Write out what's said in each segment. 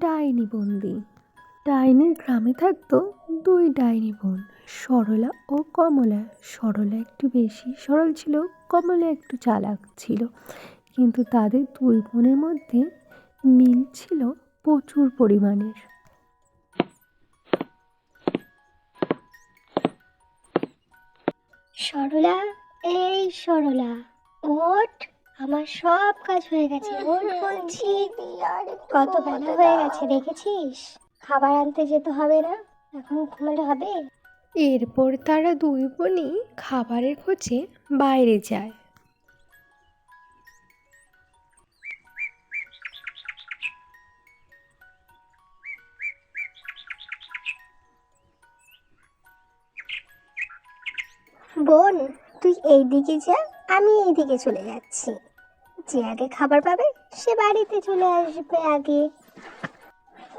ডাইনি বন্দি। ডাইনির গ্রামে থাকতো দুই ডাইনি বোন, সরলা ও কমলা। সরলা একটু বেশি সরল ছিল, কমলা একটু চালাক ছিল। কিন্তু তাদের দুই বোনের মধ্যে মিল ছিল প্রচুর পরিমাণের। সরলা, এই সরলা, ওঠ, আমার সব কাজ হয়ে গেছে, ওঠ বলছি। কত বেলা হয়ে গেছে দেখেছিস? খাবার আনতে যেতে হবে না? এখন ঘুমালে হবে? এরপর তারা দুই বোনই খাবারের খোঁজে বাইরে যায়। বোন, তুই এইদিকে যা, আমি এইদিকে চলে যাচ্ছি। যে আগে খাবার পাবে সে বাড়িতে চলে আসবে আগে।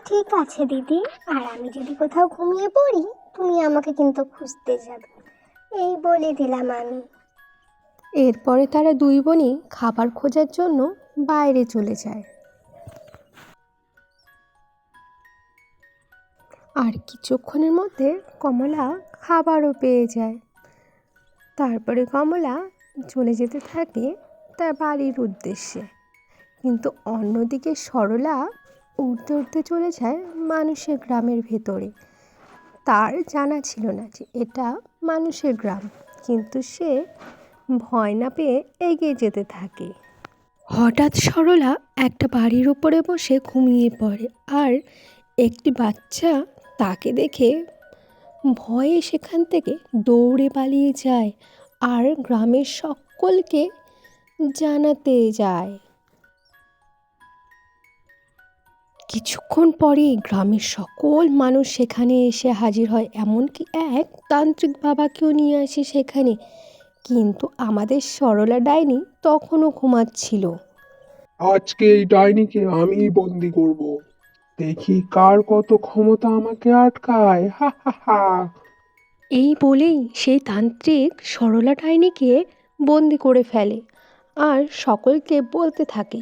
ঠিক আছে দিদি, আর আমি যদি কোথাও ঘুমিয়ে পড়ি তুমি আমাকে কিন্তু খুঁজতে যাবে, এই বলে দিলাম আমি। এরপরে তারা দুই বোনই খাবার খোঁজার জন্য বাইরে চলে যায়। আর কিছুক্ষণের মধ্যে কমলা খাবারও পেয়ে যায়। তারপরে কমলা চলে যেতে থাকে তার বাড়ির উদ্দেশ্যে। কিন্তু অন্যদিকে সরলা উড়তে উড়তে চলে যায় মানুষের গ্রামের ভেতরে। তার জানা ছিল না যে এটা মানুষের গ্রাম, কিন্তু সে ভয় না পেয়ে এগিয়ে যেতে থাকে। হঠাৎ সরলা একটা বাড়ির উপরে বসে ঘুমিয়ে পড়ে, আর একটি বাচ্চা তাকে দেখে ভয়ে সেখান থেকে দৌড়ে পালিয়ে যায় আর গ্রামের সকলকে জানাতে যায়। কিছুক্ষণ পরেই গ্রামের সকল মানুষ সেখানে এসে হাজির হয়, এমনকি এক তান্ত্রিক বাবাকেও নিয়ে আসে সেখানে। কিন্তু আমাদের সরলা ডাইনি তখনও ঘুমাচ্ছিল। আজকে এই ডাইনিকে আমিই বন্দি করব। দেখি কার কত ক্ষমতা আমাকে আটকায়। হা হা হা। এই বলেই সেই তান্ত্রিক সরলা ডাইনিকে বন্দি করে ফেলে আর সকলকে বলতে থাকে,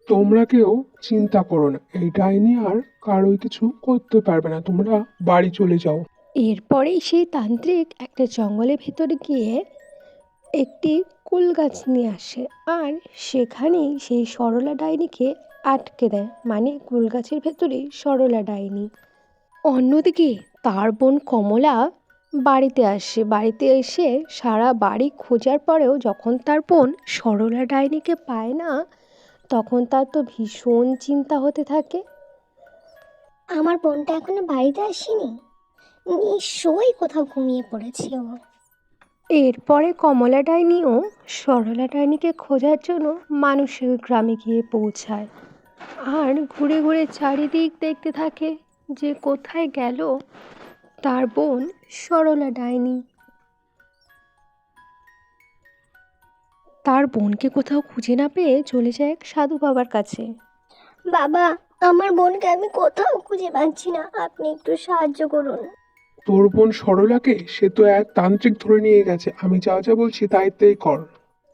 তোমরা কেউ চিন্তা করো না, এই ডাইনি আর কারোই কিছু করতে পারবে না, তোমরা বাড়ি চলে যাও। এরপরেই সেই তান্ত্রিক একটা জঙ্গলের ভেতরে গিয়ে একটি কুল গাছ নিয়ে আসে আর সেখানেই সেই সরলা ডাইনিকে আটকে দেয়, মানে কুল গাছের ভেতরেই সরলা ডাইনি। অন্যদিকে তার বোন কমলা বাড়িতে আসে। বাড়িতে এসে সারা বাড়ি খোঁজার পরেও যখন তার বোন সরলা ডাইনিকে পায় না, তখন তার তো ভীষণ চিন্তা হতে থাকে। আমার বোনটা এখনো বাড়িতে আসেনি, নিশ্চয়ই কোথাও ঘুমিয়ে পড়েছে ও। এরপরে কমলা ডাইনিও সরলা ডাইনিকে খোঁজার জন্য মানুষের গ্রামে গিয়ে পৌঁছায় আর ঘুরে ঘুরে চারিদিক দেখতে থাকে যে কোথায় গেল তার বোন সরলা ডাইনি। তার বোনকে কোথাও খুঁজে না পেয়ে চলে যায় এক সাধু বাবার কাছে। বাবা, আমার বোনকে আমি কোথাও খুঁজে পাচ্ছি না, আপনি একটু সাহায্য করুন। তোর বোন সরলাকে সে তো এক তান্ত্রিক ধরে নিয়ে গেছে, আমি যা যা বলছি তাই কর।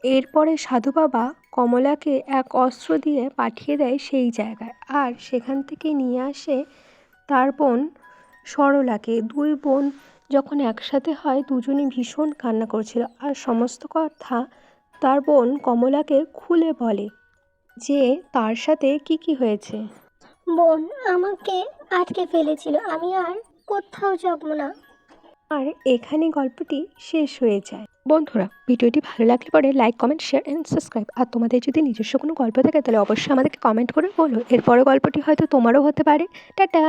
এরপরে সাধু বাবা কমলাকে এক অস্ত্র দিয়ে পাঠিয়ে দেয় সেই জায়গায়, আর সেখান থেকে নিয়ে আসে তার বোন সরলাকে। দুই বোন যখন একসাথে হয় দুজনই ভীষণ কান্না করছিল আর সমস্ত কথা তার বোন কমলাকে খুলে বলে যে তার সাথে কি হয়েছে। বোন আমাকে আটকে ফেলেছিল, আমি আর কোথাও যাব না। আর এখানে গল্পটি শেষ হয়ে যায়। বন্ধুরা, ভিডিওটি ভালো লাগলে পরে like, comment, share and subscribe. আর তোমাদের যদি নিজস্ব কোনো গল্প থাকে তাহলে অবশ্যই আমাদেরকে কমেন্ট করে বলো, এরপরে গল্পটি হয়তো তোমারও হতে পারে। টাটা।